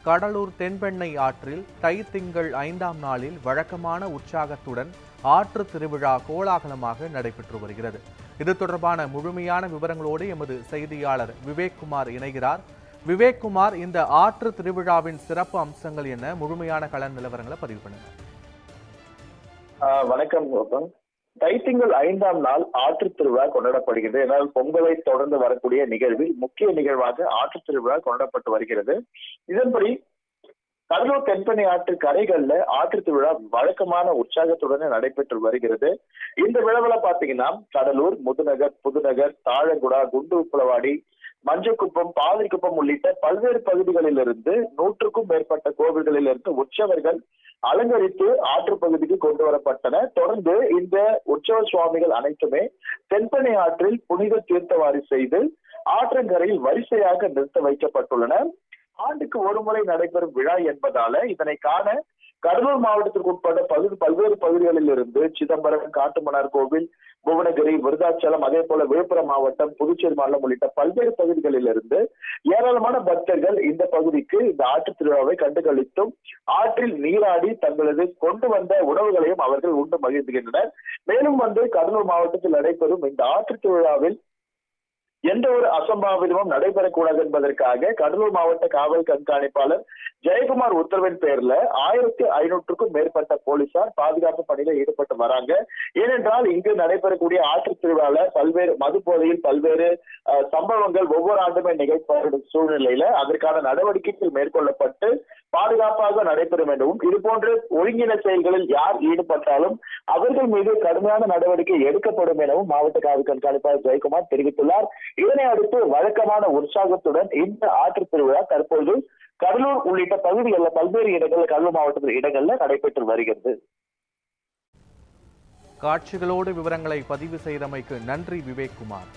கடலூர் தென்பெண்ணை ஆற்றில் தை திங்கள் 5ஆம் நாளில் வழக்கமான உற்சாகத்துடன் ஆற்று திருவிழா கோலாகலமாக நடைபெற்று வருகிறது. இது தொடர்பான முழுமையான விவரங்களோடு எமது செய்தியாளர் விவேக்குமார் இணைகிறார். விவேக்குமார், இந்த ஆற்று திருவிழாவின் சிறப்பு அம்சங்கள் என்ன? முழுமையான கள நிலவரங்களை பதிவு பண்ணுங்க. வணக்கம். தைத்திங்கள் 5ஆம் நாள் ஆற்று திருவிழா கொண்டாடப்படுகிறது. ஏனால் பொங்கலை தொடர்ந்து வரக்கூடிய நிகழ்வில் முக்கிய நிகழ்வாக ஆற்று திருவிழா கொண்டாடப்பட்டு வருகிறது. இதன்படி கடலூர் தென்பெண்ணை ஆற்று கரைகள்ல ஆற்று திருவிழா வழக்கமான உற்சாகத்துடன் நடைபெற்று வருகிறது. இந்த விழாவில் பாத்தீங்கன்னா கடலூர், முதுநகர், புதுநகர், தாழங்குடா, குண்டு உப்பளவாடி, மஞ்சக்குப்பம், பாதிரிக்குப்பம் உள்ளிட்ட பல்வேறு பகுதிகளிலிருந்து 100க்கும் மேற்பட்ட கோவில்களிலிருந்து உற்சவர்கள் அலங்கரித்து ஆற்று பகுதிக்கு கொண்டு வரப்பட்டன. தொடர்ந்து இந்த உற்சவ சுவாமிகள் அனைத்துமே தென்பெண்ணை ஆற்றில் புனித தீர்த்தவாரி செய்து ஆற்றங்கரையில் வரிசையாக நிறுத்த வைக்கப்பட்டுள்ளன. ஆண்டுக்கு ஒரு முறை நடைபெறும் விழா என்பதால இதனை காண கடலூர் மாவட்டத்திற்கு உட்பட்ட பல்வேறு பகுதிகளில் இருந்து சிதம்பரம், காட்டுமன்னார் கோவில், புவனகிரி, விருதாச்சலம், அதே போல விழுப்புரம் மாவட்டம், புதுச்சேரி மாநிலம் உள்ளிட்ட பல்வேறு பகுதிகளில் இருந்து ஏராளமான பக்தர்கள் இந்த பகுதிக்கு இந்த ஆற்று திருவிழாவை கண்டுகளித்தும் ஆற்றில் நீராடி தங்களது கொண்டு வந்த உணவுகளையும் அவர்கள் உண்டு மகிழ்ந்துகின்றனர். மேலும் கடலூர் மாவட்டத்தில் நடைபெறும் இந்த ஆற்று திருவிழாவில் எந்த ஒரு அசம்பாவிதமும் நடைபெறக்கூடாது என்பதற்காக கடலூர் மாவட்ட காவல் கண்காணிப்பாளர் ஜெயக்குமார் உத்தரவின் பேர்ல 1500க்கும் மேற்பட்ட போலீசார் பாதுகாப்பு பணியில ஈடுபட்டு வராங்க. ஏனென்றால் இங்கு நடைபெறக்கூடிய ஆற்று திருவிழால பல்வேறு மது போதையில் பல்வேறு சம்பவங்கள் ஒவ்வொரு ஆண்டுமே நிகழ்த்தப்படும் சூழ்நிலையில அதற்கான நடவடிக்கைகள் மேற்கொள்ளப்பட்டு பாதுகாப்பாக நடைபெறும் எனவும், இது போன்ற ஒருங்கிணை செயல்களில் யார் ஈடுபட்டாலும் அவர்கள் மீது கடுமையான நடவடிக்கை எடுக்கப்படும் எனவும் மாவட்ட காவல் கண்காணிப்பாளர் ஜெயக்குமார் தெரிவித்துள்ளார். இதனை அடுத்து வழக்கமான உற்சாகத்துடன் இந்த ஆற்று திருவிழா தற்போது கடலூர் உள்ளிட்ட பகுதிகளில் பல்வேறு இடங்கள் கடலூர் மாவட்டத்தில் இடங்கள்ல நடைபெற்று வருகிறது. காட்சிகளோடு விவரங்களை பதிவு செய்தமைக்கு நன்றி விவேக்குமார்.